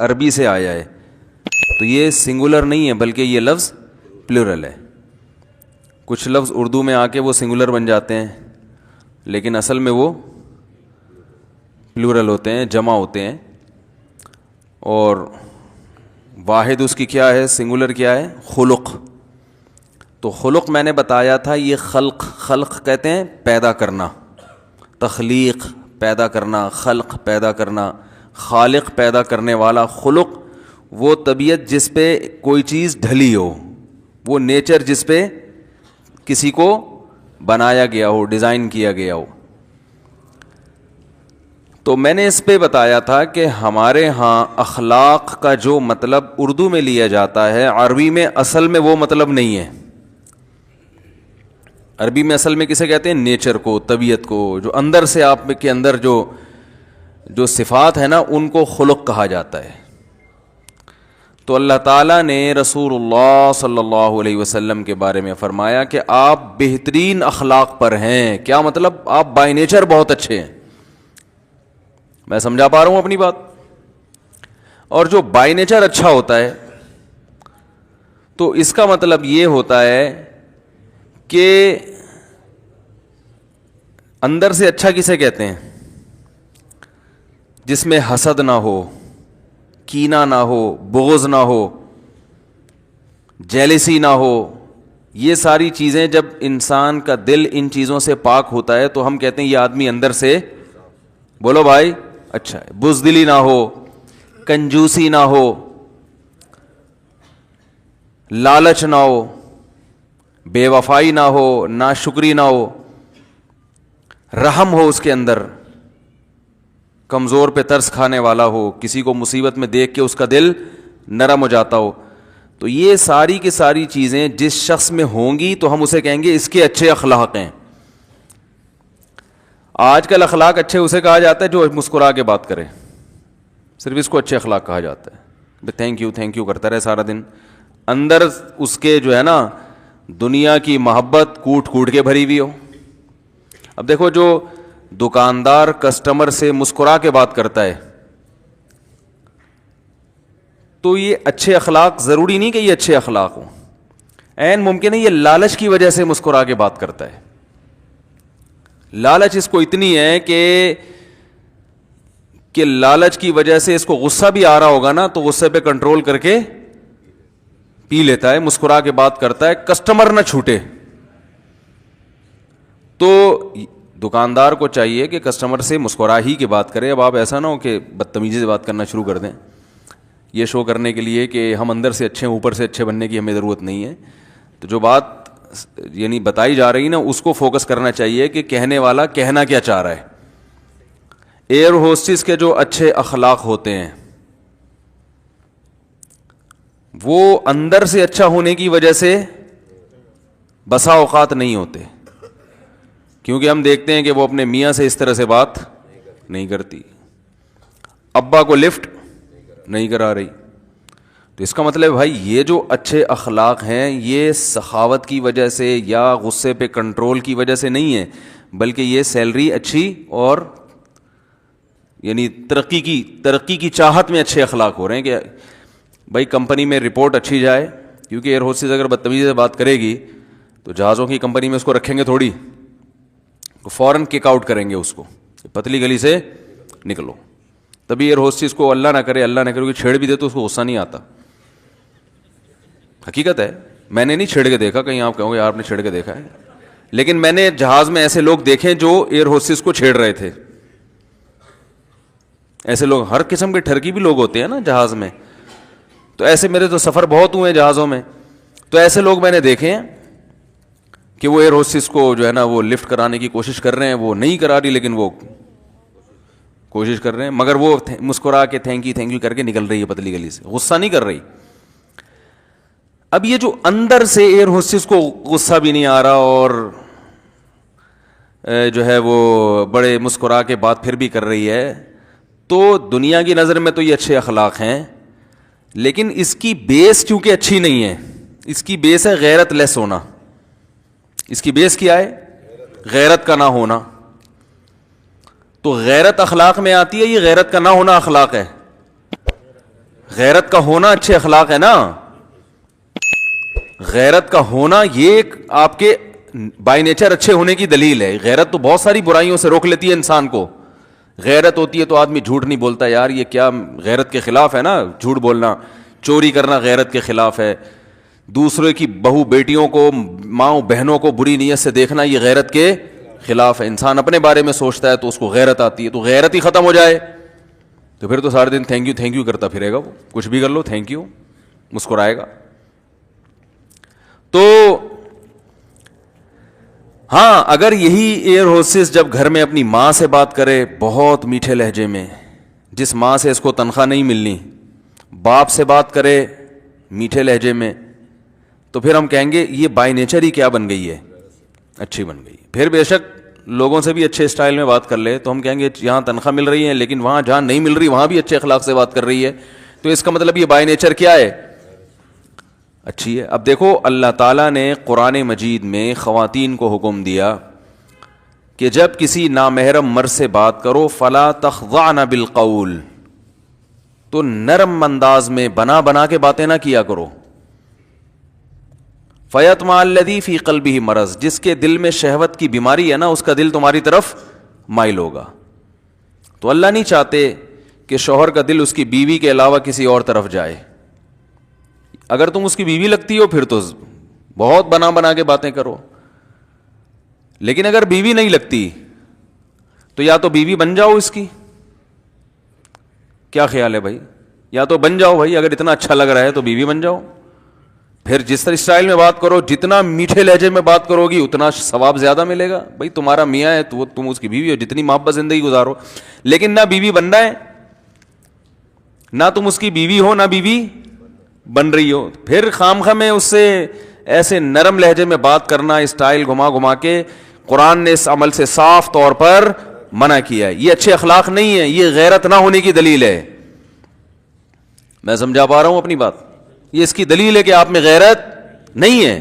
عربی سے آیا ہے تو یہ سنگولر نہیں ہے بلکہ یہ لفظ پلورل ہے. کچھ لفظ اردو میں آ کے وہ سنگولر بن جاتے ہیں لیکن اصل میں وہ پلورل ہوتے ہیں, جمع ہوتے ہیں. اور واحد اس کی کیا ہے, سنگولر کیا ہے, خلق. تو خلق میں نے بتایا تھا یہ خلق کہتے ہیں پیدا کرنا, تخلیق پیدا کرنا, خلق پیدا کرنا, خالق پیدا کرنے والا. خلق وہ طبیعت جس پہ کوئی چیز ڈھلی ہو, وہ نیچر جس پہ کسی کو بنایا گیا ہو, ڈیزائن کیا گیا ہو. تو میں نے اس پہ بتایا تھا کہ ہمارے ہاں اخلاق کا جو مطلب اردو میں لیا جاتا ہے عربی میں اصل میں وہ مطلب نہیں ہے. عربی میں اصل میں کسے کہتے ہیں, نیچر کو, طبیعت کو, جو اندر سے آپ کے اندر جو صفات ہے نا ان کو خلق کہا جاتا ہے. تو اللہ تعالیٰ نے رسول اللہ صلی اللہ علیہ وسلم کے بارے میں فرمایا کہ آپ بہترین اخلاق پر ہیں. کیا مطلب, آپ بائی نیچر بہت اچھے ہیں. میں سمجھا پا رہا ہوں اپنی بات. اور جو بائی نیچر اچھا ہوتا ہے تو اس کا مطلب یہ ہوتا ہے کہ اندر سے اچھا کسے کہتے ہیں, جس میں حسد نہ ہو, کینہ نہ ہو, بغض نہ ہو, جیلسی نہ ہو. یہ ساری چیزیں جب انسان کا دل ان چیزوں سے پاک ہوتا ہے تو ہم کہتے ہیں یہ آدمی اندر سے, بولو بھائی, اچھا ہے. بزدلی نہ ہو, کنجوسی نہ ہو, لالچ نہ ہو, بے وفائی نہ ہو, ناشکری نہ ہو, رحم ہو اس کے اندر, کمزور پہ ترس کھانے والا ہو, کسی کو مصیبت میں دیکھ کے اس کا دل نرم ہو جاتا ہو. تو یہ ساری کی ساری چیزیں جس شخص میں ہوں گی تو ہم اسے کہیں گے اس کے اچھے اخلاق ہیں. آج کل اخلاق اچھے اسے کہا جاتا ہے جو مسکرا کے بات کرے, صرف اس کو اچھے اخلاق کہا جاتا ہے. تھینک یو کرتا رہے سارا دن, اندر اس کے جو ہے نا دنیا کی محبت کوٹ کوٹ کے بھری ہوئی ہو. اب دیکھو جو دکاندار کسٹمر سے مسکرا کے بات کرتا ہے تو یہ اچھے اخلاق, ضروری نہیں کہ یہ اچھے اخلاق ہوں, عین ممکن ہے یہ لالچ کی وجہ سے مسکرا کے بات کرتا ہے. لالچ اس کو اتنی ہے کہ لالچ کی وجہ سے اس کو غصہ بھی آ رہا ہوگا نا تو غصے پہ کنٹرول کر کے پی لیتا ہے, مسکرا کے بات کرتا ہے, کسٹمر نہ چھوٹے. تو دکاندار کو چاہیے کہ کسٹمر سے مسکرا ہی کے بات کرے. اب آپ ایسا نہ ہو کہ بدتمیزی سے بات کرنا شروع کر دیں, یہ شو کرنے کے لیے کہ ہم اندر سے اچھے ہیں, اوپر سے اچھے بننے کی ہمیں ضرورت نہیں ہے. تو جو بات یعنی بتائی جا رہی نا اس کو فوکس کرنا چاہیے کہ کہنے والا کہنا کیا چاہ رہا ہے. ایئر ہوسٹس کے جو اچھے اخلاق ہوتے ہیں وہ اندر سے اچھا ہونے کی وجہ سے بسا اوقات نہیں ہوتے, کیونکہ ہم دیکھتے ہیں کہ وہ اپنے میاں سے اس طرح سے بات نہیں کرتی, ابا کو لفٹ نہیں کرا رہی. تو اس کا مطلب بھائی یہ جو اچھے اخلاق ہیں یہ سخاوت کی وجہ سے یا غصے پہ کنٹرول کی وجہ سے نہیں ہے, بلکہ یہ سیلری اچھی اور یعنی ترقی کی چاہت میں اچھے اخلاق ہو رہے ہیں کہ بھائی کمپنی میں رپورٹ اچھی جائے. کیونکہ ایئر ہوسٹس اگر بدتمیزی سے بات کرے گی تو جہازوں کی کمپنی میں اس کو رکھیں گے تھوڑی, فوراً کک آؤٹ کریں گے اس کو, پتلی گلی سے نکلو. تبھی ایئر ہوسٹس کو اللہ نہ کرے کہ چھیڑ بھی دے تو اس کو غصہ نہیں آتا. حقیقت ہے, میں نے نہیں چھیڑ کے دیکھا, کہیں آپ کہو گے آپ نے چھیڑ کے دیکھا ہے, لیکن میں نے جہاز میں ایسے لوگ دیکھے جو ایئر ہوسٹس کو چھیڑ رہے تھے. ایسے لوگ, ہر قسم کے ٹھرکی بھی لوگ ہوتے ہیں نا جہاز میں, تو ایسے میرے تو سفر بہت ہوئے جہازوں میں, تو ایسے لوگ میں نے دیکھے ہیں کہ وہ ایئر ہوسٹس کو جو ہے نا وہ لفٹ کرانے کی کوشش کر رہے ہیں, وہ نہیں کرا رہی لیکن وہ کوشش کر رہے ہیں, مگر وہ مسکرا کے تھینک یو کر کے نکل رہی ہے پتلی گلی سے, غصہ نہیں کر رہی. اب یہ جو اندر سے ایئر ہوسٹس کو غصہ بھی نہیں آ رہا اور جو ہے وہ بڑے مسکرا کے بات پھر بھی کر رہی ہے, تو دنیا کی نظر میں تو یہ اچھے اخلاق ہیں, لیکن اس کی بیس چونکہ اچھی نہیں ہے, اس کی بیس ہے غیرت لیس ہونا. اس کی بیس کیا ہے؟ غیرت کا نہ ہونا. تو غیرت اخلاق میں آتی ہے, یہ غیرت کا نہ ہونا اخلاق ہے. غیرت کا ہونا اچھے اخلاق ہے نا, غیرت کا ہونا یہ ایک آپ کے بائی نیچر اچھے ہونے کی دلیل ہے. غیرت تو بہت ساری برائیوں سے روک لیتی ہے انسان کو. غیرت ہوتی ہے تو آدمی جھوٹ نہیں بولتا, یار یہ کیا غیرت کے خلاف ہے نا جھوٹ بولنا, چوری کرنا غیرت کے خلاف ہے, دوسرے کی بہو بیٹیوں کو ماں بہنوں کو بری نیت سے دیکھنا یہ غیرت کے خلاف ہے. انسان اپنے بارے میں سوچتا ہے تو اس کو غیرت آتی ہے, تو غیرت ہی ختم ہو جائے تو پھر تو سارے دن تھینک یو کرتا پھرے گا, وہ کچھ بھی کر لو تھینک یو مسکرائے گا. تو ہاں اگر یہی ایئر ہوسٹس جب گھر میں اپنی ماں سے بات کرے بہت میٹھے لہجے میں, جس ماں سے اس کو تنخواہ نہیں ملنی, باپ سے بات کرے میٹھے لہجے میں, تو پھر ہم کہیں گے یہ بائی نیچر ہی کیا بن گئی ہے, اچھی بن گئی. پھر بے شک لوگوں سے بھی اچھے اسٹائل میں بات کر لے تو ہم کہیں گے یہاں تنخواہ مل رہی ہے لیکن وہاں جہاں نہیں مل رہی وہاں بھی اچھے اخلاق سے بات کر رہی ہے, تو اس کا مطلب یہ بائی نیچر کیا ہے, اچھی ہے. اب دیکھو اللہ تعالیٰ نے قرآن مجید میں خواتین کو حکم دیا کہ جب کسی نامحرم مرد سے بات کرو فلا تخضعن بالقول, تو نرم انداز میں بنا کے باتیں نہ کیا کرو. فیطمع الذی فی قلبہ مرض, جس کے دل میں شہوت کی بیماری ہے نا اس کا دل تمہاری طرف مائل ہوگا. تو اللہ نہیں چاہتے کہ شوہر کا دل اس کی بیوی کے علاوہ کسی اور طرف جائے. اگر تم اس کی بیوی لگتی ہو پھر تو بہت بنا کے باتیں کرو, لیکن اگر بیوی نہیں لگتی تو یا تو بیوی بن جاؤ اس کی. کیا خیال ہے بھائی, یا تو بن جاؤ بھائی, اگر اتنا اچھا لگ رہا ہے تو بیوی بن جاؤ. پھر جس طرح اسٹائل میں بات کرو, جتنا میٹھے لہجے میں بات کرو گی اتنا ثواب زیادہ ملے گا. بھائی تمہارا میاں ہے تو تم اس کی بیوی ہو, جتنی محبت زندگی گزارو. لیکن نہ بیوی بننا ہے, نہ تم اس کی بیوی ہو نہ بیوی بن رہی ہو, پھر خواہ میں اس سے ایسے نرم لہجے میں بات کرنا, اسٹائل گھما کے, قرآن نے اس عمل سے صاف طور پر منع کیا ہے. یہ اچھے اخلاق نہیں ہے, یہ غیرت نہ ہونے کی دلیل ہے. میں سمجھا پا رہا ہوں اپنی بات, یہ اس کی دلیل ہے کہ آپ میں غیرت نہیں ہے.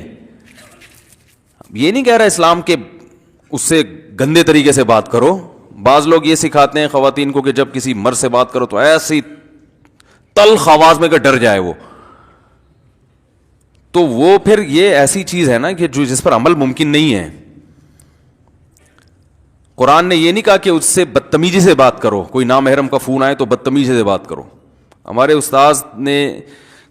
یہ نہیں کہہ رہا اسلام کے اس سے گندے طریقے سے بات کرو. بعض لوگ یہ سکھاتے ہیں خواتین کو کہ جب کسی مرد سے بات کرو تو ایسی تلخ آواز میں کہ ڈر جائے وہ, تو وہ پھر یہ ایسی چیز ہے نا کہ جس پر عمل ممکن نہیں ہے. قرآن نے یہ نہیں کہا کہ اس سے بدتمیزی سے بات کرو, کوئی نامحرم کا فون آئے تو بدتمیزی سے بات کرو. ہمارے استاذ نے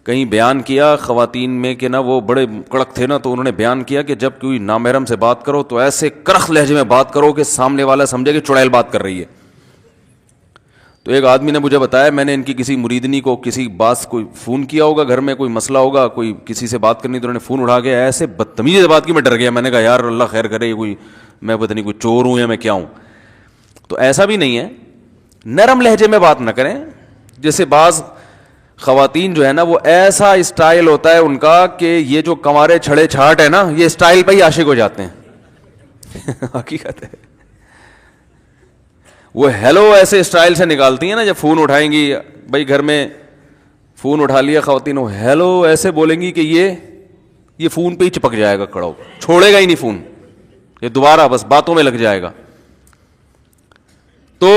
کہیں بیان کیا خواتین میں کہ نا وہ بڑے کڑک تھے نا, تو انہوں نے بیان کیا کہ جب کوئی نامحرم سے بات کرو تو ایسے کرخ لہجے میں بات کرو کہ سامنے والا سمجھے کہ چڑیل بات کر رہی ہے. تو ایک آدمی نے مجھے بتایا, میں نے ان کی کسی مریدنی کو کسی بات کوئی فون کیا ہوگا, گھر میں کوئی مسئلہ ہوگا, کوئی کسی سے بات کرنی, تو انہوں نے فون اٹھا کے ایسے بدتمیزی سے بات کی, میں ڈر گیا. میں نے کہا یار اللہ خیر کرے, کوئی میں پتہ نہیں کوئی چور ہوں یا میں کیا ہوں. تو ایسا بھی نہیں ہے, نرم لہجے میں بات نہ کریں. جیسے بعض خواتین جو ہے نا وہ ایسا اسٹائل ہوتا ہے ان کا کہ یہ جو کنوارے چھڑے چھاٹ ہے نا یہ اسٹائل پہ ہی عاشق ہو جاتے ہیں. حقیقت ہے, وہ ہیلو ایسے اسٹائل سے نکالتی ہیں نا جب فون اٹھائیں گی. بھائی گھر میں فون اٹھا لیا خواتین, وہ ہیلو ایسے بولیں گی کہ یہ فون پہ ہی چپک جائے گا, کڑا چھوڑے گا ہی نہیں فون, یہ دوبارہ بس باتوں میں لگ جائے گا. تو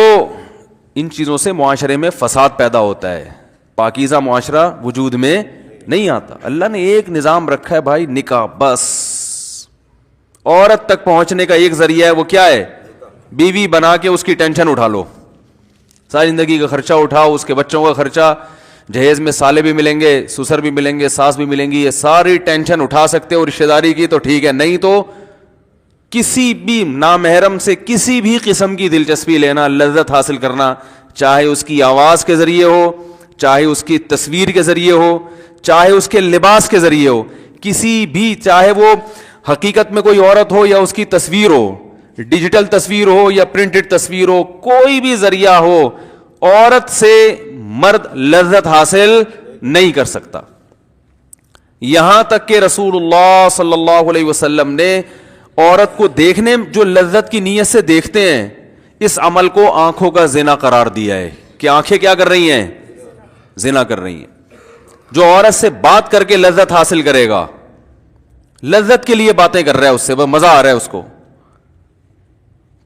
ان چیزوں سے معاشرے میں فساد پیدا ہوتا ہے, پاکیزہ معاشرہ وجود میں نہیں آتا. اللہ نے ایک نظام رکھا ہے بھائی, نکاح. بس عورت تک پہنچنے کا ایک ذریعہ ہے, وہ کیا ہے, بیوی بنا کے اس کی ٹینشن اٹھا لو, ساری زندگی کا خرچہ اٹھاؤ, اس کے بچوں کا خرچہ, جہیز میں سالے بھی ملیں گے, سسر بھی ملیں گے, ساس بھی ملیں گی, یہ ساری ٹینشن اٹھا سکتے ہو رشتہ داری کی تو ٹھیک ہے, نہیں تو کسی بھی نامحرم سے کسی بھی قسم کی دلچسپی لینا, لذت حاصل کرنا, چاہے اس کی آواز کے ذریعے ہو, چاہے اس کی تصویر کے ذریعے ہو, چاہے اس کے لباس کے ذریعے ہو, کسی بھی, چاہے وہ حقیقت میں کوئی عورت ہو یا اس کی تصویر ہو, ڈیجیٹل تصویر ہو یا پرنٹڈ تصویر ہو, کوئی بھی ذریعہ ہو, عورت سے مرد لذت حاصل نہیں کر سکتا. یہاں تک کہ رسول اللہ صلی اللہ علیہ وسلم نے عورت کو دیکھنے جو لذت کی نیت سے دیکھتے ہیں, اس عمل کو آنکھوں کا زنا قرار دیا ہے کہ آنکھیں کیا کر رہی ہیں, زنا کر رہی ہیں. جو عورت سے بات کر کے لذت حاصل کرے گا, لذت کے لیے باتیں کر رہا ہے, اس سے مزہ آ رہا ہے اس کو,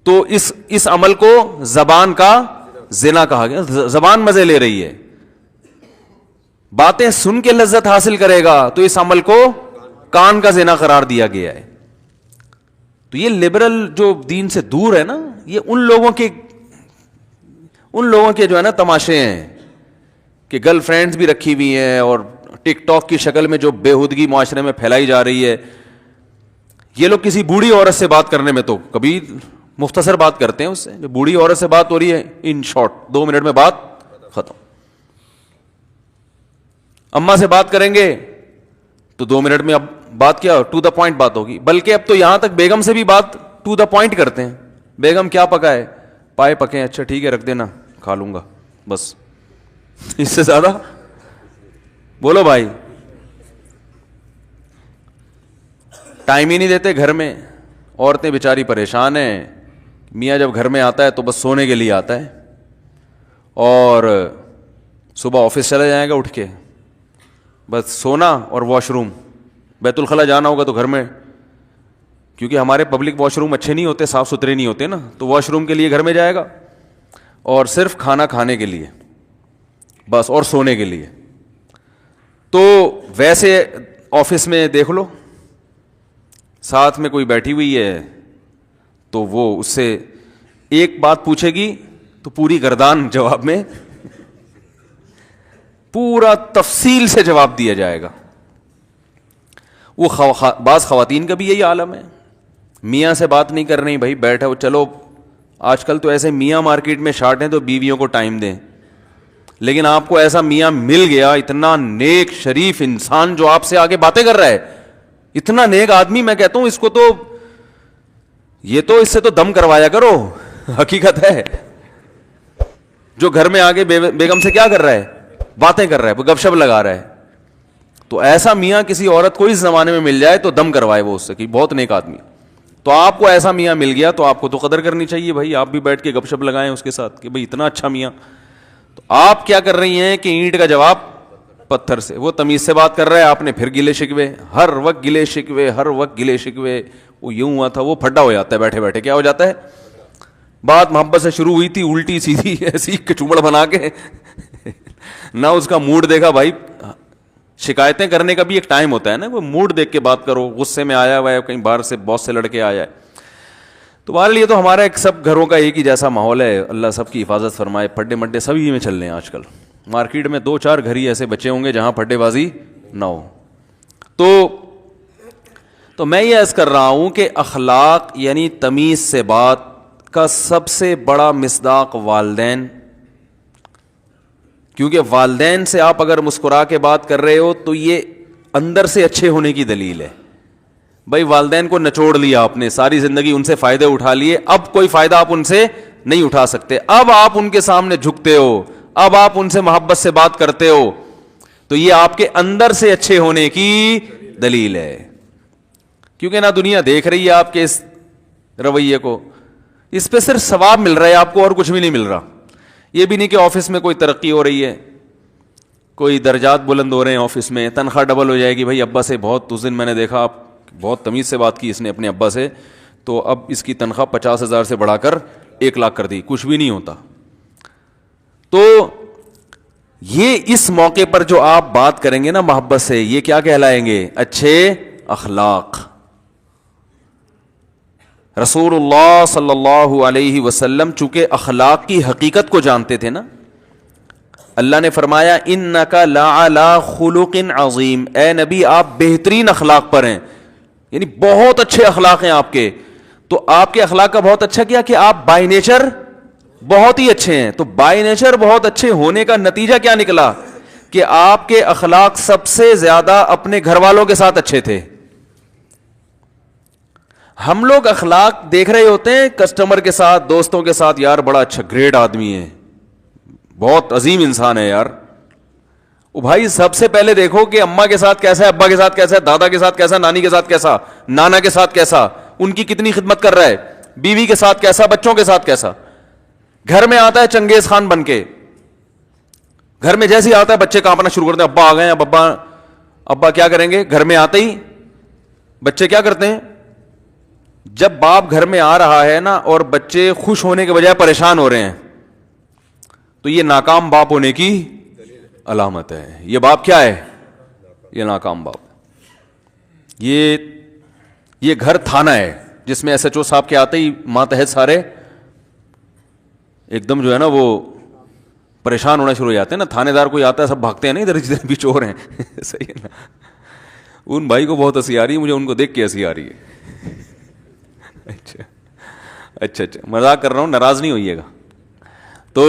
تو اس عمل کو زبان کا زنا کہا گیا. زبان مزے لے رہی ہے. باتیں سن کے لذت حاصل کرے گا تو اس عمل کو کان کا زنا قرار دیا گیا ہے. تو یہ لبرل جو دین سے دور ہے نا, یہ ان لوگوں کے جو ہے نا تماشے ہیں کہ گرل فرینڈز بھی رکھی ہوئی ہیں اور ٹک ٹاک کی شکل میں جو بےہودگی معاشرے میں پھیلائی جا رہی ہے. یہ لوگ کسی بوڑھی عورت سے بات کرنے میں تو کبھی مختصر بات کرتے ہیں, اس سے جو بوڑھی عورت سے بات ہو رہی ہے ان شارٹ 2 منٹ میں بات ختم. اماں سے بات کریں گے تو 2 منٹ میں اب بات کیا, ٹو دا پوائنٹ بات ہوگی. بلکہ اب تو یہاں تک بیگم سے بھی بات ٹو دا پوائنٹ کرتے ہیں. بیگم کیا پکا ہے؟ پائے پکے, اچھا ٹھیک ہے رکھ دینا کھا لوں گا, بس. اس سے زیادہ بولو بھائی. ٹائم ہی نہیں دیتے گھر میں. عورتیں بیچاری پریشان ہیں. میاں جب گھر میں آتا ہے تو بس سونے کے لیے آتا ہے, اور صبح آفس چلا جائے گا اٹھ کے, بس سونا اور واش روم. بیت الخلا جانا ہوگا تو گھر میں, کیونکہ ہمارے پبلک واش روم اچھے نہیں ہوتے, صاف ستھرے نہیں ہوتے نا, تو واش روم کے لیے گھر میں جائے گا, اور صرف کھانا کھانے کے لیے بس, اور سونے کے لیے. تو ویسے آفس میں دیکھ لو, ساتھ میں کوئی بیٹھی ہوئی ہے تو وہ اس سے ایک بات پوچھے گی تو پوری گردان جواب میں, پورا تفصیل سے جواب دیا جائے گا. وہ بعض خواتین کا بھی یہی عالم ہے, میاں سے بات نہیں کر رہی, بھائی بیٹھا چلو. آج کل تو ایسے میاں مارکیٹ میں شارٹ ہیں تو بیویوں کو ٹائم دیں, لیکن آپ کو ایسا میاں مل گیا, اتنا نیک شریف انسان جو آپ سے آگے باتیں کر رہا ہے, اتنا نیک آدمی, میں کہتا ہوں اس کو تو, یہ تو اس سے تو دم کروایا کرو. حقیقت ہے, جو گھر میں آگے بیگم سے کیا کر رہا ہے, باتیں کر رہا ہے, گپ شپ لگا رہا ہے. تو ایسا میاں کسی عورت کو اس زمانے میں مل جائے تو دم کروائے وہ اس سے کہ بہت نیک آدمی. تو آپ کو ایسا میاں مل گیا تو آپ کو تو قدر کرنی چاہیے بھائی, آپ بھی بیٹھ کے گپ شپ لگائیں اس کے ساتھ کہ بھائی اتنا اچھا میاں. تو آپ کیا کر رہی ہیں کہ اینٹ کا جواب پتھر سے. وہ تمیز سے بات کر رہا ہے, آپ نے پھر گلے شکوے, ہر وقت گلے شکوے, ہر وقت گلے شکوے. وہ یوں ہوا تھا, وہ پھڈا ہو جاتا ہے بیٹھے بیٹھے. کیا ہو جاتا ہے؟ بات محبت سے شروع ہوئی تھی, الٹی سیدھی ایسی کچومڑ بنا کے نہ اس کا موڈ دیکھا. بھائی شکایتیں کرنے کا بھی ایک ٹائم ہوتا ہے نا, وہ موڈ دیکھ کے بات کرو. غصے میں آیا ہوا ہے, کہیں باہر سے باس سے لڑ کے آیا ہے. تو ہمارے لیے تو ہمارا ایک سب گھروں کا ایک ہی جیسا ماحول ہے. اللہ سب کی حفاظت فرمائے. پھڈے مڈے سبھی میں چل رہے ہیں آج کل. مارکیٹ میں 2-4 گھر ہی ایسے بچے ہوں گے جہاں پھڈے بازی نہ ہو. تو میں یہ عرض کر رہا ہوں کہ اخلاق یعنی تمیز سے بات کا سب سے بڑا مصداق والدین. کیونکہ والدین سے آپ اگر مسکرا کے بات کر رہے ہو تو یہ اندر سے اچھے ہونے کی دلیل ہے. بھائی والدین کو نچوڑ لیا آپ نے, ساری زندگی ان سے فائدے اٹھا لیے, اب کوئی فائدہ آپ ان سے نہیں اٹھا سکتے. اب آپ ان کے سامنے جھکتے ہو, اب آپ ان سے محبت سے بات کرتے ہو, تو یہ آپ کے اندر سے اچھے ہونے کی دلیل ہے. کیونکہ نہ دنیا دیکھ رہی ہے آپ کے اس رویے کو, اس پہ صرف ثواب مل رہا ہے آپ کو اور کچھ بھی نہیں مل رہا. یہ بھی نہیں کہ آفس میں کوئی ترقی ہو رہی ہے, کوئی درجات بلند ہو رہے ہیں آفس میں, تنخواہ ڈبل ہو جائے گی. بھائی ابا سے بہت, اس دن میں نے دیکھا آپ بہت تمیز سے بات کی اس نے اپنے ابا سے, تو اب اس کی تنخواہ 50,000 سے بڑھا کر 1 لاکھ کر دی. کچھ بھی نہیں ہوتا. تو یہ اس موقع پر جو آپ بات کریں گے نا محبت سے, یہ کیا کہلائیں گے؟ اچھے اخلاق. رسول اللہ صلی اللہ علیہ وسلم چونکہ اخلاق کی حقیقت کو جانتے تھے نا, اللہ نے فرمایا انک لعلی خلق عظیم, اے نبی آپ بہترین اخلاق پر ہیں, یعنی بہت اچھے اخلاق ہیں آپ کے. تو آپ کے اخلاق کا بہت اچھا کیا کہ آپ بائی نیچر بہت ہی اچھے ہیں. تو بائی نیچر بہت اچھے ہونے کا نتیجہ کیا نکلا کہ آپ کے اخلاق سب سے زیادہ اپنے گھر والوں کے ساتھ اچھے تھے. ہم لوگ اخلاق دیکھ رہے ہوتے ہیں کسٹمر کے ساتھ, دوستوں کے ساتھ, یار بڑا اچھا گریٹ آدمی ہے, بہت عظیم انسان ہے یار. او بھائی سب سے پہلے دیکھو کہ اماں کے ساتھ کیسا ہے, ابا کے ساتھ کیسا ہے, دادا کے ساتھ کیسا, نانی کے ساتھ کیسا, نانا کے ساتھ کیسا, ان کی کتنی خدمت کر رہا ہے, بیوی کے ساتھ کیسا, بچوں کے ساتھ کیسا. گھر میں آتا ہے چنگیز خان بن کے, گھر میں جیسے ہی آتا ہے بچے کانپنا شروع کرتے ہیں, ابا آ گئے ہیں, ابا کیا کریں گے. گھر میں آتے ہی بچے کیا کرتے ہیں, جب باپ گھر میں آ رہا ہے نا اور بچے خوش ہونے کے بجائے پریشان ہو رہے ہیں, تو یہ ناکام باپ ہونے کی علامت ہے. یہ باپ کیا ہے؟ یہ ناکام باپ. یہ گھر تھانہ ہے جس میں ایس ایچ او صاحب کے آتے ہی ماتحت سارے ایک دم جو ہے نا وہ پریشان ہونا شروع ہو جاتے ہیں نا. تھانے دار کوئی آتا ہے سب بھاگتے ہیں نا ادھر جدھر بھی چور ہیں. صحیح ہے نا. ان بھائی کو بہت ہنسی آ رہی ہے, مجھے ان کو دیکھ کے ہنسی آ رہی ہے. اچھا اچھا اچھا, مذاق کر رہا ہوں, ناراض نہیں ہوئیے گا. تو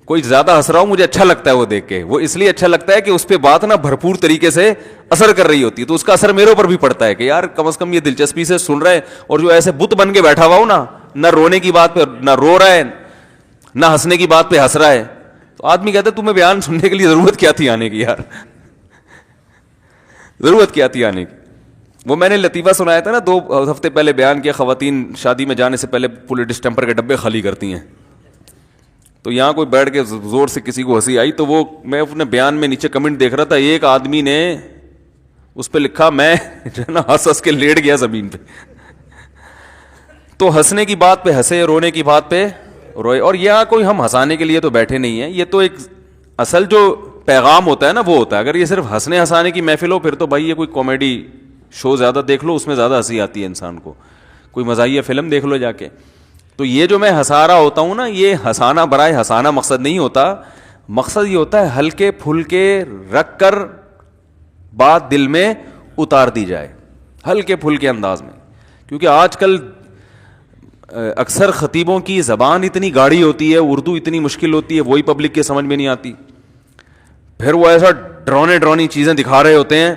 کوئی زیادہ ہنس رہا ہو مجھے اچھا لگتا ہے وہ دیکھ کے. وہ اس لیے اچھا لگتا ہے کہ اس پہ بات نا بھرپور طریقے سے اثر کر رہی ہوتی ہے, تو اس کا اثر میرے اوپر بھی پڑتا ہے کہ یار کم از کم یہ دلچسپی سے سن رہا ہے. اور جو ایسے بت بن کے بیٹھا ہوا ہو نا, نہ رونے کی بات پہ نہ رو رہا ہے, نہ ہنسنے کی بات پہ ہنس رہا ہے, تو آدمی کہتا ہے تمہیں بیان سننے کے لیے ضرورت کیا تھی آنے کی یار, ضرورت کیا تھی آنے کی. وہ میں نے لطیفہ سنایا تھا نا 2 ہفتے پہلے بیان کیا, خواتین شادی میں جانے سے پہلے پورے ڈسٹمپر کے ڈبے خالی کرتی ہیں. تو یہاں کوئی بیٹھ کے زور سے کسی کو ہنسی آئی, تو وہ میں اپنے بیان میں نیچے کمنٹ دیکھ رہا تھا, ایک آدمی نے اس پہ لکھا میں جو ہے نا ہنس ہنس کے لیٹ گیا زمین پہ. تو ہنسنے کی بات پہ ہنسے, رونے کی بات پہ روئے. اور یہاں کوئی ہم ہنسانے کے لیے تو بیٹھے نہیں ہیں, یہ تو ایک اصل جو پیغام ہوتا ہے نا وہ ہوتا ہے. اگر یہ صرف ہنسنے ہنسانے کی محفل ہو پھر تو بھائی یہ کوئی کامیڈی شو زیادہ دیکھ لو, اس میں زیادہ ہنسی آتی ہے انسان کو. کوئی مزاحیہ فلم دیکھ لو جا کے. تو یہ جو میں ہنسا رہا ہوتا ہوں نا, یہ ہنسانا برائے ہنسانا مقصد نہیں ہوتا. مقصد یہ ہوتا ہے ہلکے پھلکے رکھ کر بات دل میں اتار دی جائے, ہلکے پھلکے انداز میں. کیونکہ آج کل اکثر خطیبوں کی زبان اتنی گاڑی ہوتی ہے, اردو اتنی مشکل ہوتی ہے, وہی پبلک کے سمجھ میں نہیں آتی. پھر وہ ایسا ڈرونی چیزیں دکھا رہے ہوتے ہیں.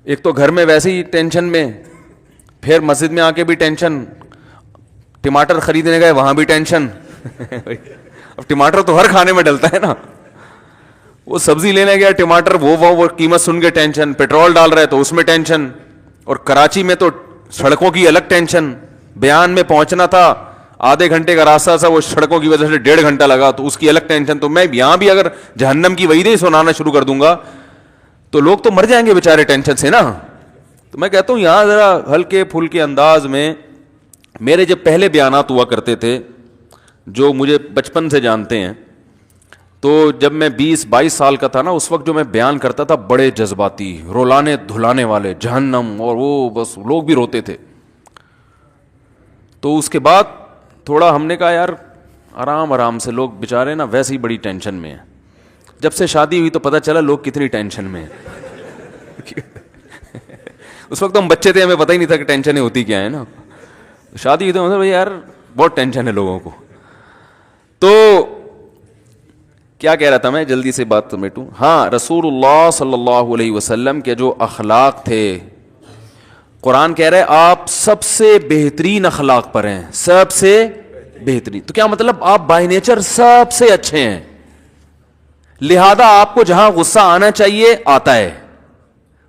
ایک تو گھر میں ویسے ہی ٹینشن میں, پھر مسجد میں آ کے بھی ٹینشن, ٹماٹر خریدنے گئے وہاں بھی ٹینشن. اب ٹماٹر تو ہر کھانے میں ڈلتا ہے نا. وہ سبزی لینے گیا ٹماٹر, وہ قیمت سن کے ٹینشن, پیٹرول ڈال رہا ہے تو اس میں ٹینشن. اور کراچی میں تو سڑکوں کی الگ ٹینشن. بیان میں پہنچنا تھا, آدھے گھنٹے کا راستہ تھا, وہ سڑکوں کی وجہ سے 1.5 گھنٹہ لگا, تو اس کی الگ ٹینشن. تو میں یہاں بھی اگر جہنم کی وعیدیں سنانا شروع کر دوں گا تو لوگ تو مر جائیں گے بیچارے ٹینشن سے نا. تو میں کہتا ہوں یہاں ذرا ہلکے پھلکے انداز میں. میرے جب پہلے بیانات ہوا کرتے تھے, جو مجھے بچپن سے جانتے ہیں, تو جب میں 20-22 سال کا تھا نا, اس وقت جو میں بیان کرتا تھا بڑے جذباتی, رولانے دھلانے والے, جہنم, اور وہ بس لوگ بھی روتے تھے. تو اس کے بعد تھوڑا ہم نے کہا یار آرام آرام سے, لوگ بیچارے نا ویسے ہی بڑی ٹینشن میں ہیں. جب سے شادی ہوئی تو پتہ چلا لوگ کتنی ٹینشن میں ہیں. اس وقت ہم بچے تھے, ہمیں پتہ ہی نہیں تھا کہ ٹینشنیں ہوتی کیا ہیں نا. شادی ہوئی تو مطلب یار بہت ٹینشن ہے لوگوں کو. تو کیا کہہ رہا تھا میں, جلدی سے بات سمیٹوں. ہاں, رسول اللہ صلی اللہ علیہ وسلم کے جو اخلاق تھے, قرآن کہہ رہے آپ سب سے بہترین اخلاق پر ہیں, سب سے بہترین. تو کیا مطلب آپ بائی نیچر سب سے اچھے ہیں, لہذا آپ کو جہاں غصہ آنا چاہیے آتا ہے,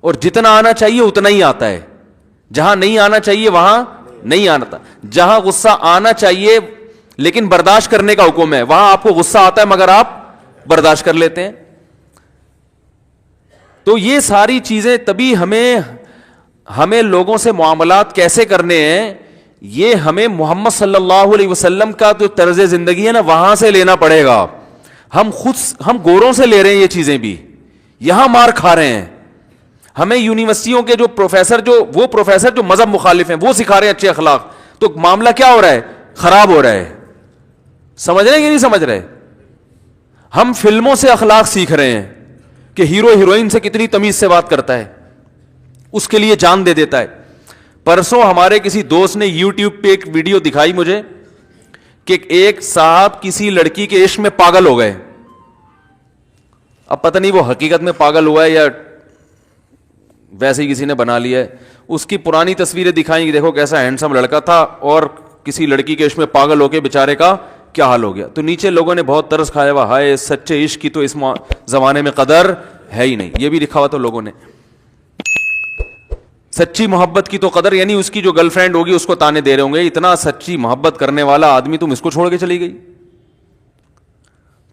اور جتنا آنا چاہیے اتنا ہی آتا ہے. جہاں نہیں آنا چاہیے وہاں نہیں آنا. جہاں غصہ آنا چاہیے لیکن برداشت کرنے کا حکم ہے, وہاں آپ کو غصہ آتا ہے مگر آپ برداشت کر لیتے ہیں. تو یہ ساری چیزیں تبھی ہمیں لوگوں سے معاملات کیسے کرنے ہیں, یہ ہمیں محمد صلی اللہ علیہ وسلم کا جو طرز زندگی ہے نا وہاں سے لینا پڑے گا. ہم گوروں سے لے رہے ہیں یہ چیزیں بھی, یہاں مار کھا رہے ہیں. ہمیں یونیورسٹیوں کے جو پروفیسر جو مذہب مخالف ہیں وہ سکھا رہے ہیں اچھے اخلاق. تو معاملہ کیا ہو رہا ہے, خراب ہو رہا ہے. سمجھ رہے ہیں کہ نہیں سمجھ رہے؟ ہم فلموں سے اخلاق سیکھ رہے ہیں کہ ہیرو ہیروئن سے کتنی تمیز سے بات کرتا ہے, اس کے لیے جان دے دیتا ہے. پرسوں ہمارے کسی دوست نے یوٹیوب پہ ایک ویڈیو دکھائی مجھے کہ ایک صاحب کسی لڑکی کے عشق میں پاگل ہو گئے. اب پتہ نہیں وہ حقیقت میں پاگل ہوا ہے یا ویسے ہی کسی نے بنا لیا ہے. اس کی پرانی تصویریں دکھائیں کہ دیکھو کیسا ہینڈسم لڑکا تھا اور کسی لڑکی کے عشق میں پاگل ہو کے بیچارے کا کیا حال ہو گیا. تو نیچے لوگوں نے بہت ترس کھایا ہوا, ہائے سچے عشق کی تو اس زمانے میں قدر ہے ہی نہیں. یہ بھی لکھا ہوا تو لوگوں نے, سچی محبت کی تو قدر, یعنی اس کی جو گرل فرینڈ ہوگی اس کو تانے دے رہے ہوں گے, اتنا سچی محبت کرنے والا آدمی تم اس کو چھوڑ کے چلی گئی.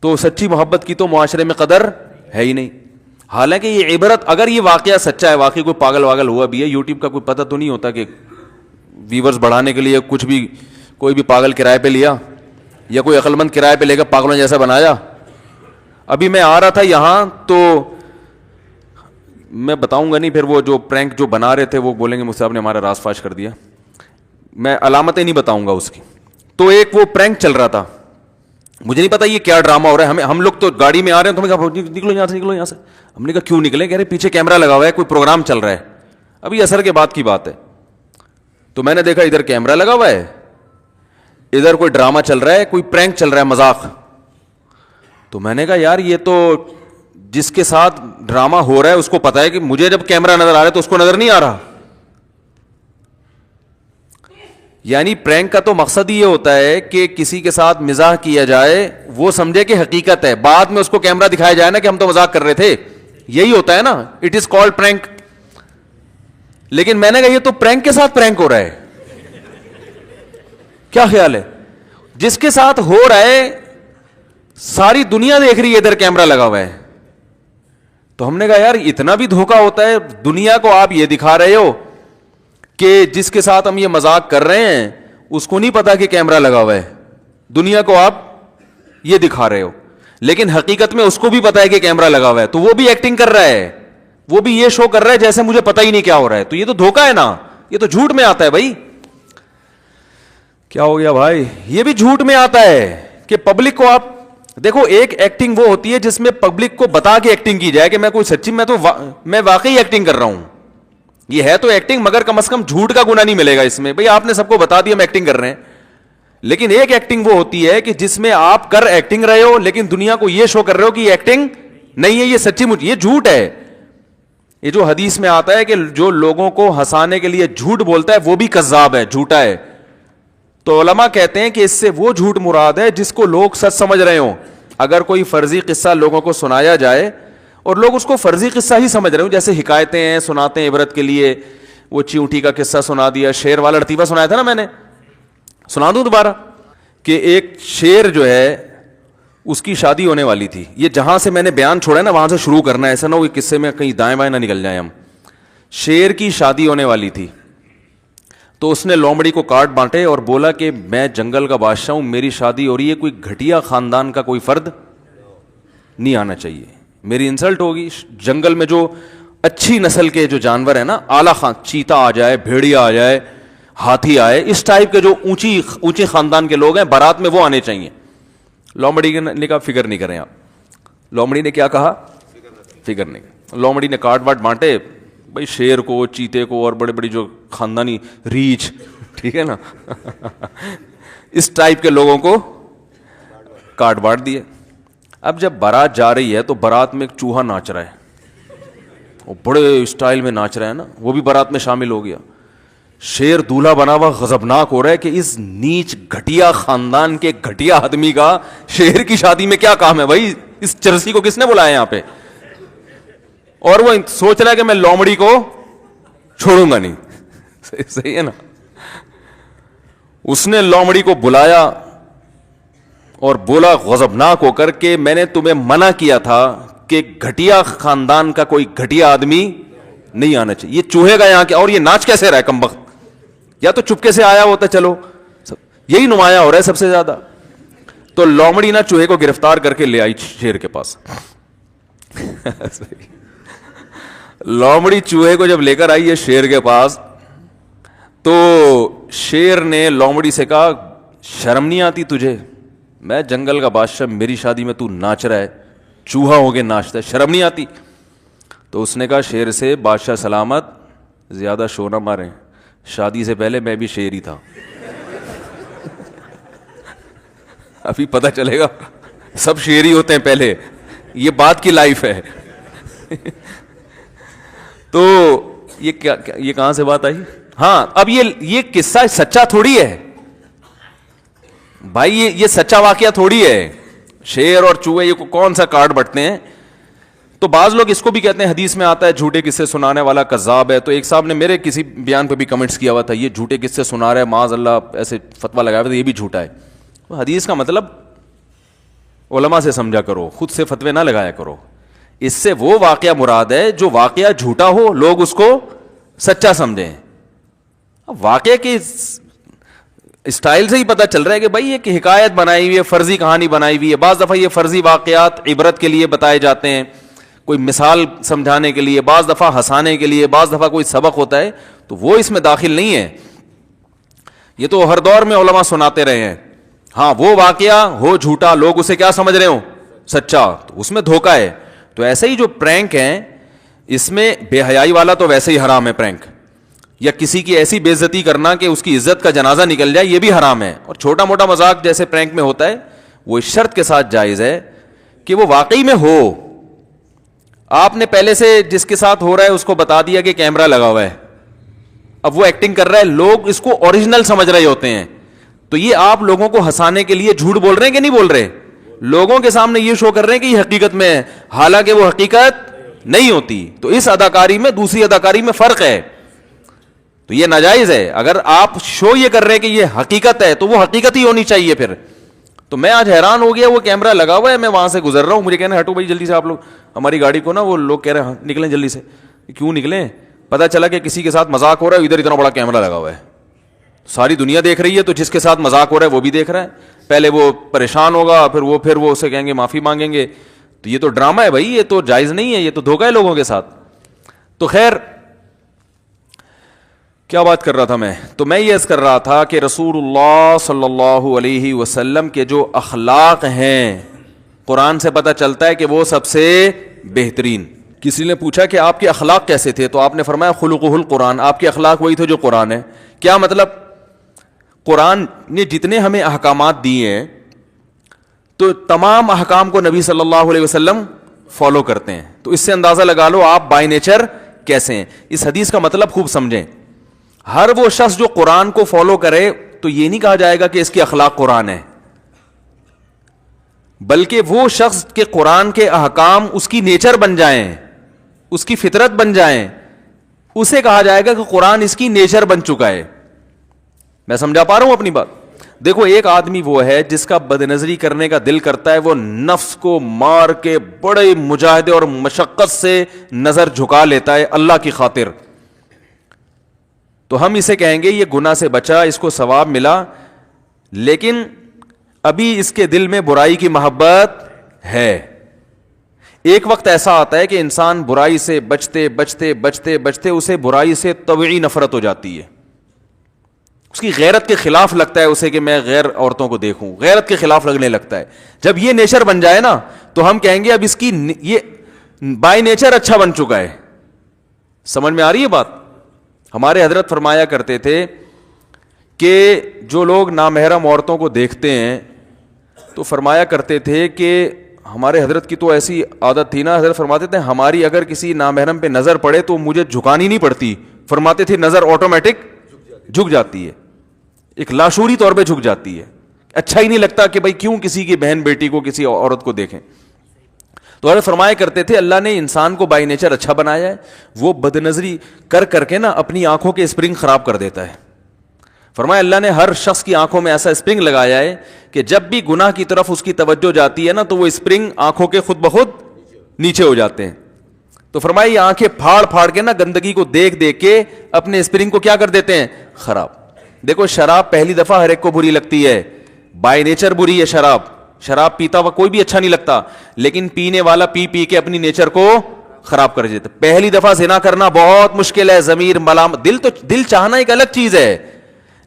تو سچی محبت کی تو معاشرے میں قدر ہے ہی نہیں. حالانکہ یہ عبرت, اگر یہ واقعہ سچا ہے, واقعی کوئی پاگل واگل ہوا بھی ہے, یوٹیوب کا کوئی پتہ تو نہیں ہوتا کہ ویورز بڑھانے کے لیے کچھ بھی کوئی بھی پاگل کرائے پہ لیا یا کوئی عقل مند کرائے پہ لے کر پاگلوں جیسا بنایا. ابھی میں آ رہا تھا یہاں تو میں بتاؤں گا نہیں, پھر وہ جو پرینک جو بنا رہے تھے وہ بولیں گے مجھ سے آپ نے ہمارا راز فاش کر دیا, میں علامتیں نہیں بتاؤں گا اس کی. تو ایک وہ پرینک چل رہا تھا, مجھے نہیں پتا یہ کیا ڈرامہ ہو رہا ہے. ہم لوگ تو گاڑی میں آ رہے ہیں تو ہمیں کہا نکلو یہاں سے, نکلو یہاں سے. ہم نے کہا کیوں نکلے؟ کہہ رہے پیچھے کیمرہ لگا ہوا ہے, کوئی پروگرام چل رہا ہے. ابھی عصر کے بعد کی بات ہے. تو میں نے دیکھا ادھر کیمرہ لگا ہوا ہے, ادھر کوئی ڈرامہ چل رہا ہے, کوئی پرینک چل رہا ہے, مذاق. تو میں نے کہا یار یہ تو جس کے ساتھ ڈرامہ ہو رہا ہے اس کو پتا ہے کہ مجھے جب کیمرہ نظر آ رہا ہے تو اس کو نظر نہیں آ رہا. یعنی پرینک کا تو مقصد یہ ہوتا ہے کہ کسی کے ساتھ مزاح کیا جائے, وہ سمجھے کہ حقیقت ہے, بعد میں اس کو کیمرہ دکھایا جائے نا کہ ہم تو مذاق کر رہے تھے. یہی ہوتا ہے نا, اٹ از کالڈ پرینک. لیکن میں نے کہا یہ تو پرینک کے ساتھ پرینک ہو رہا ہے. کیا خیال ہے؟ جس کے ساتھ ہو رہا ہے ساری دنیا دیکھ رہی ہے, ادھر کیمرہ لگا ہوا ہے. تو ہم نے کہا یار اتنا بھی دھوکہ ہوتا ہے, دنیا کو آپ یہ دکھا رہے ہو کہ جس کے ساتھ ہم یہ مذاق کر رہے ہیں اس کو نہیں پتا کہ کیمرہ لگا ہوا ہے, دنیا کو آپ یہ دکھا رہے ہو, لیکن حقیقت میں اس کو بھی پتا ہے کہ کیمرہ لگا ہوا ہے, تو وہ بھی ایکٹنگ کر رہا ہے, وہ بھی یہ شو کر رہا ہے جیسے مجھے پتا ہی نہیں کیا ہو رہا ہے. تو یہ تو دھوکہ ہے نا, یہ تو جھوٹ میں آتا ہے بھائی. کیا ہو گیا بھائی؟ یہ بھی جھوٹ میں آتا ہے کہ پبلک کو آپ دیکھو, ایک ایکٹنگ وہ ہوتی ہے جس میں پبلک کو بتا کے ایکٹنگ کی جائے کہ میں کوئی سچی میں واقعی ایکٹنگ کر رہا ہوں. یہ ہے تو ایکٹنگ, مگر کم از کم جھوٹ کا گناہ نہیں ملے گا اس میں. بھئی آپ نے سب کو بتا دیا ہم ایکٹنگ کر رہے ہیں, لیکن ایک ایکٹنگ وہ ہوتی ہے کہ جس میں آپ کر ایکٹنگ رہے ہو لیکن دنیا کو یہ شو کر رہے ہو کہ یہ ایکٹنگ نہیں ہے, یہ سچی مجھ, یہ جھوٹ ہے. یہ جو حدیث میں آتا ہے کہ جو لوگوں کو ہنسانے کے لیے جھوٹ بولتا ہے وہ بھی کذاب ہے, جھوٹا ہے. تو علماء کہتے ہیں کہ اس سے وہ جھوٹ مراد ہے جس کو لوگ سچ سمجھ رہے ہوں. اگر کوئی فرضی قصہ لوگوں کو سنایا جائے اور لوگ اس کو فرضی قصہ ہی سمجھ رہے ہوں, جیسے حکایتیں ہیں سناتے ہیں عبرت کے لیے, وہ چیونٹی کا قصہ سنا دیا, شیر والا لطیفہ سنایا تھا نا میں نے, سنا دوں دوبارہ, کہ ایک شیر جو ہے اس کی شادی ہونے والی تھی. یہ جہاں سے میں نے بیان چھوڑا ہے نا وہاں سے شروع کرنا ہے, ایسا نہ ہو کہ قصے میں کہیں دائیں بائیں نہ نکل جائیں ہم. شیر کی شادی ہونے والی تھی تو اس نے لومڑی کو کارڈ بانٹے اور بولا کہ میں جنگل کا بادشاہ ہوں, میری شادی ہو رہی ہے, کوئی گھٹیا خاندان کا کوئی فرد نہیں آنا چاہیے, میری انسلٹ ہوگی. جنگل میں جو اچھی نسل کے جو جانور ہیں نا, اعلیٰ چیتا آ جائے, بھیڑیا آ جائے, ہاتھی آئے, اس ٹائپ کے جو اونچی خاندان کے لوگ ہیں بارات میں وہ آنے چاہیے. لومڑی نے کہا فکر نہیں کریں آپ. لومڑی نے کیا کہا؟ فکر نہیں. لومڑی نے کارڈ واٹ بانٹے بھائی, شیر کو, چیتے کو اور بڑے بڑی جو خاندانی ریچھ, ٹھیک ہے نا, اس ٹائپ کے لوگوں کو کارڈ بانٹ دیے. اب جب بارات جا رہی ہے تو بارات میں ایک چوہا ناچ رہا ہے, وہ بڑے اسٹائل میں ناچ رہا ہے نا, وہ بھی بارات میں شامل ہو گیا. شیر دولہا بنا ہوا غضبناک ہو رہا ہے کہ اس نیچ گھٹیا خاندان کے گھٹیا آدمی کا شیر کی شادی میں کیا کام ہے بھائی, اس چرسی کو کس نے بلایا یہاں پہ. اور وہ سوچ رہا ہے کہ میں لومڑی کو چھوڑوں گا نہیں. صحیح ہے نا. اس نے لومڑی کو بلایا اور بولا غضبناک ہو کر کے میں نے تمہیں منع کیا تھا کہ گھٹیا خاندان کا کوئی گھٹیا آدمی نہیں آنا چاہیے. یہ چوہے گا یہاں کے, اور یہ ناچ کیسے رہا ہے کمبخت, یا تو چپکے سے آیا ہوتا, چلو یہی نمایاں ہو رہا ہے سب سے زیادہ. تو لومڑی نا چوہے کو گرفتار کر کے لے آئی شیر کے پاس. لومڑی چوہے کو جب لے کر آئی ہے شیر کے پاس تو شیر نے لومڑی سے کہا شرم نہیں آتی تجھے, میں جنگل کا بادشاہ, میری شادی میں تو ناچ رہا ہے, چوہا ہو کے ناچتا ہے, شرم نہیں آتی. تو اس نے کہا شیر سے بادشاہ سلامت, زیادہ شو نہ ماریں, شادی سے پہلے میں بھی شیر ہی تھا. ابھی پتہ چلے گا سب شیر ہی ہوتے ہیں پہلے, یہ بات کی لائف ہے. تو یہ کہاں سے بات آئی؟ ہاں, اب یہ قصہ سچا تھوڑی ہے بھائی, یہ سچا واقعہ تھوڑی ہے. شیر اور چوہے یہ کون سا کارڈ بٹتے ہیں. تو بعض لوگ اس کو بھی کہتے ہیں, حدیث میں آتا ہے جھوٹے قصے سنانے والا کذاب ہے. تو ایک صاحب نے میرے کسی بیان پہ بھی کمنٹس کیا ہوا تھا, یہ جھوٹے قصے سنا رہا ہے معاذ اللہ, ایسے فتویٰ لگایا ہوا تھا, یہ بھی جھوٹا ہے. حدیث کا مطلب علماء سے سمجھا کرو, خود سے فتوے نہ لگایا کرو. اس سے وہ واقعہ مراد ہے جو واقعہ جھوٹا ہو, لوگ اس کو سچا سمجھیں. واقعہ کی اسٹائل سے ہی پتہ چل رہا ہے کہ بھائی ایک حکایت بنائی ہوئی ہے, فرضی کہانی بنائی ہوئی ہے. بعض دفعہ یہ فرضی واقعات عبرت کے لیے بتائے جاتے ہیں, کوئی مثال سمجھانے کے لیے, بعض دفعہ ہنسانے کے لیے, بعض دفعہ کوئی سبق ہوتا ہے, تو وہ اس میں داخل نہیں ہے. یہ تو ہر دور میں علماء سناتے رہے ہیں. ہاں وہ واقعہ ہو جھوٹا, لوگ اسے کیا سمجھ رہے ہوں, سچا, تو اس میں دھوکہ ہے. تو ایسے ہی جو پرینک ہیں, اس میں بے حیائی والا تو ویسے ہی حرام ہے پرینک, یا کسی کی ایسی بے عزتی کرنا کہ اس کی عزت کا جنازہ نکل جائے, یہ بھی حرام ہے. اور چھوٹا موٹا مذاق جیسے پرینک میں ہوتا ہے, وہ اس شرط کے ساتھ جائز ہے کہ وہ واقعی میں ہو. آپ نے پہلے سے جس کے ساتھ ہو رہا ہے اس کو بتا دیا کہ کیمرہ لگا ہوا ہے, اب وہ ایکٹنگ کر رہا ہے, لوگ اس کو اوریجنل سمجھ رہے ہوتے ہیں. تو یہ آپ لوگوں کو ہنسانے کے لیے جھوٹ بول رہے ہیں کہ نہیں بول رہے, لوگوں کے سامنے یہ شو کر رہے ہیں کہ یہ حقیقت میں ہے, حالانکہ وہ حقیقت نہیں ہوتی. تو اس اداکاری میں دوسری اداکاری میں فرق ہے, تو یہ ناجائز ہے. اگر آپ شو یہ کر رہے ہیں کہ یہ حقیقت ہے, تو وہ حقیقت ہی ہونی چاہیے پھر. تو میں آج حیران ہو گیا, وہ کیمرہ لگا ہوا ہے, میں وہاں سے گزر رہا ہوں, مجھے کہنا ہٹو بھائی جلدی سے, آپ لوگ ہماری گاڑی کو نا, وہ لوگ کہہ رہے ہیں نکلیں جلدی سے. کیوں نکلیں؟ پتہ چلا کہ کسی کے ساتھ مذاق ہو رہا ہے, ادھر اتنا بڑا کیمرہ لگا ہوا ہے, ساری دنیا دیکھ رہی ہے, تو جس کے ساتھ مذاق ہو رہا ہے وہ بھی دیکھ رہا ہے. پہلے وہ پریشان ہوگا, پھر وہ اسے کہیں گے معافی مانگیں گے. تو یہ تو ڈرامہ ہے بھائی, یہ تو جائز نہیں ہے, یہ تو دھوکہ ہے لوگوں کے ساتھ. تو خیر, کیا بات کر رہا تھا میں؟ تو میں یہ عرض کر رہا تھا کہ رسول اللہ صلی اللہ علیہ وسلم کے جو اخلاق ہیں, قرآن سے پتہ چلتا ہے کہ وہ سب سے بہترین. کسی نے پوچھا کہ آپ کے اخلاق کیسے تھے, تو آپ نے فرمایا خلقہ القرآن, آپ کے اخلاق وہی تھے جو قرآن ہے. کیا مطلب؟ قرآن نے جتنے ہمیں احکامات دیے ہیں, تو تمام احکام کو نبی صلی اللہ علیہ وسلم فالو کرتے ہیں. تو اس سے اندازہ لگا لو آپ بائی نیچر کیسے ہیں. اس حدیث کا مطلب خوب سمجھیں. ہر وہ شخص جو قرآن کو فالو کرے, تو یہ نہیں کہا جائے گا کہ اس کے اخلاق قرآن ہے, بلکہ وہ شخص کے قرآن کے احکام اس کی نیچر بن جائیں, اس کی فطرت بن جائیں, اسے کہا جائے گا کہ قرآن اس کی نیچر بن چکا ہے. میں سمجھا پا رہا ہوں اپنی بات؟ دیکھو, ایک آدمی وہ ہے جس کا بد نظری کرنے کا دل کرتا ہے, وہ نفس کو مار کے بڑے مجاہدے اور مشقت سے نظر جھکا لیتا ہے اللہ کی خاطر, تو ہم اسے کہیں گے یہ گناہ سے بچا, اس کو ثواب ملا, لیکن ابھی اس کے دل میں برائی کی محبت ہے. ایک وقت ایسا آتا ہے کہ انسان برائی سے بچتے بچتے بچتے بچتے اسے برائی سے طبعی نفرت ہو جاتی ہے, اس کی غیرت کے خلاف لگتا ہے اسے کہ میں غیر عورتوں کو دیکھوں, غیرت کے خلاف لگنے لگتا ہے. جب یہ نیچر بن جائے نا, تو ہم کہیں گے اب اس کی یہ بائی نیچر اچھا بن چکا ہے. سمجھ میں آ رہی ہے بات؟ ہمارے حضرت فرمایا کرتے تھے کہ جو لوگ نامحرم عورتوں کو دیکھتے ہیں, تو فرمایا کرتے تھے کہ ہمارے حضرت کی تو ایسی عادت تھی نا, حضرت فرماتے تھے ہماری اگر کسی نامحرم پہ نظر پڑے تو مجھے جھکانی نہیں پڑتی, فرماتے تھے نظر آٹومیٹک جھک جاتی ہے, ایک لاشعوری طور پہ جھک جاتی ہے, اچھا ہی نہیں لگتا کہ بھائی کیوں کسی کی بہن بیٹی کو, کسی عورت کو دیکھیں. تو حضرت فرمایا کرتے تھے اللہ نے انسان کو بائی نیچر اچھا بنایا ہے, وہ بد نظری کر کر کے نا اپنی آنکھوں کے اسپرنگ خراب کر دیتا ہے. فرمایا اللہ نے ہر شخص کی آنکھوں میں ایسا اسپرنگ لگایا ہے کہ جب بھی گناہ کی طرف اس کی توجہ جاتی ہے نا, تو وہ اسپرنگ آنکھوں کے خود بخود نیچے ہو جاتے ہیں. تو فرمایا یہ آنکھیں پھاڑ پھاڑ کے نا گندگی کو دیکھ دیکھ کے اپنے اسپرنگ کو کیا کر دیتے ہیں, خراب. دیکھو شراب پہلی دفعہ ہر ایک کو بری لگتی ہے, بائی نیچر بری ہے شراب, شراب پیتا ہوا کوئی بھی اچھا نہیں لگتا, لیکن پینے والا پی پی کے اپنی نیچر کو خراب کر دیتا. پہلی دفعہ زنا کرنا بہت مشکل ہے, ضمیر ملامت, دل چاہنا ایک الگ چیز ہے,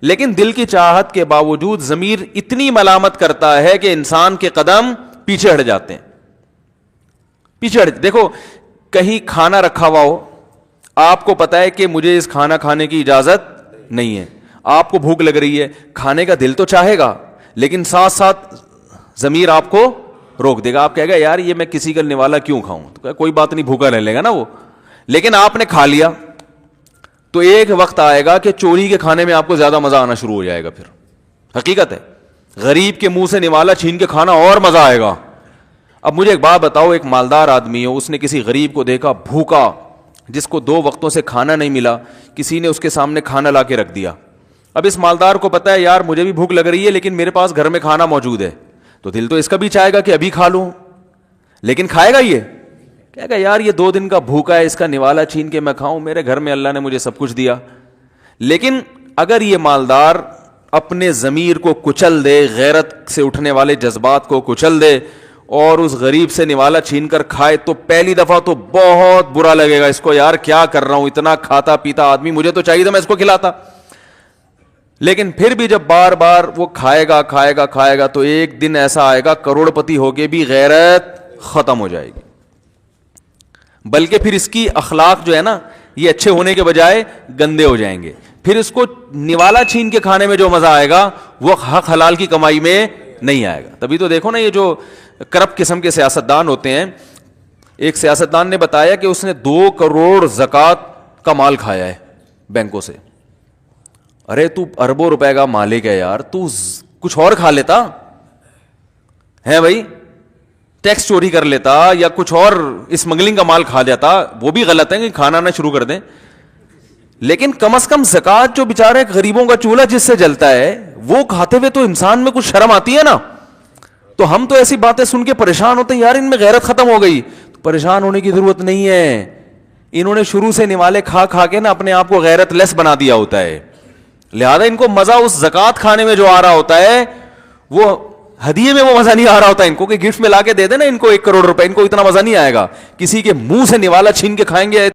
لیکن دل کی چاہت کے باوجود ضمیر اتنی ملامت کرتا ہے کہ انسان کے قدم پیچھے ہٹ جاتے ہیں, پیچھے ہٹ. دیکھو کہیں کھانا رکھا ہوا ہو, آپ کو پتا ہے کہ مجھے اس کھانا کھانے کی اجازت نہیں ہے, آپ کو بھوک لگ رہی ہے, کھانے کا دل تو چاہے گا, لیکن ساتھ ساتھ ضمیر آپ کو روک دے گا. آپ کہے گا یار یہ میں کسی کا نوالا کیوں کھاؤں, تو کوئی بات نہیں, بھوکا رہ لے گا نا وہ. لیکن آپ نے کھا لیا تو ایک وقت آئے گا کہ چوری کے کھانے میں آپ کو زیادہ مزہ آنا شروع ہو جائے گا. پھر حقیقت ہے, غریب کے منہ سے نوالا چھین کے کھانا اور مزہ آئے گا. اب مجھے ایک بات بتاؤ, ایک مالدار آدمی ہو, اس نے کسی غریب کو دیکھا بھوکا, جس کو 2 وقتوں سے کھانا نہیں ملا, کسی نے اس کے سامنے کھانا لا کے رکھ دیا. اب اس مالدار کو پتا ہے یار مجھے بھی بھوک لگ رہی ہے, لیکن میرے پاس گھر میں کھانا موجود ہے, تو دل تو اس کا بھی چاہے گا کہ ابھی کھا لوں, لیکن کھائے گا یہ, کہے گا یار یہ 2 دن کا بھوکا ہے, اس کا نوالا چھین کے میں کھاؤں, میرے گھر میں اللہ نے مجھے سب کچھ دیا. لیکن اگر یہ مالدار اپنے ضمیر کو کچل دے, غیرت سے اٹھنے والے جذبات کو کچل دے اور اس غریب سے نوالا چھین کر کھائے, تو پہلی دفعہ تو بہت برا لگے گا اس کو, یار کیا کر رہا ہوں, اتنا کھاتا پیتا آدمی, مجھے تو چاہیے تھا میں اس کو کھلاتا. لیکن پھر بھی جب بار بار وہ کھائے گا تو ایک دن ایسا آئے گا کروڑ پتی ہو کے بھی غیرت ختم ہو جائے گی. بلکہ پھر اس کی اخلاق جو ہے نا, یہ اچھے ہونے کے بجائے گندے ہو جائیں گے. پھر اس کو نوالا چھین کے کھانے میں جو مزہ آئے گا وہ حق حلال کی کمائی میں نہیں آئے گا. تبھی تو دیکھو نا یہ جو کرپٹ قسم کے سیاستدان ہوتے ہیں, ایک سیاستدان نے بتایا کہ اس نے 2 کروڑ زکوٰۃ کا مال کھایا ہے بینکوں سے. ارے تو اربوں روپے کا مالک ہے یار, تو کچھ اور کھا لیتا ہے بھائی, ٹیکس چوری کر لیتا یا کچھ اور اسمگلنگ کا مال کھا جاتا, وہ بھی غلط ہے کہ کھانا نہ شروع کر دیں, لیکن کم از کم زکوٰۃ جو بیچارے غریبوں کا چولہا جس سے جلتا ہے وہ کھاتے ہوئے تو انسان میں کچھ شرم آتی ہے نا. تو ہم تو ایسی باتیں سن کے پریشان ہوتے ہیں, یار ان میں غیرت ختم ہو گئی. تو پریشان ہونے کی ضرورت نہیں ہے, انہوں نے شروع سے نوالے کھا کھا کے نا اپنے آپ کو غیرت لیس بنا دیا ہوتا ہے. لہذا ان کو مزہ اس زکوٰۃ کھانے میں جو آ رہا ہوتا ہے وہ ہدیے میں وہ مزہ نہیں آ رہا ہوتا ان کو, کہ گفٹ میں لا کے دے دے نا ان کو 1 کروڑ روپے, ان کو اتنا مزہ نہیں آئے گا. کسی کے منہ سے نوالا چھین کے کھائیں گے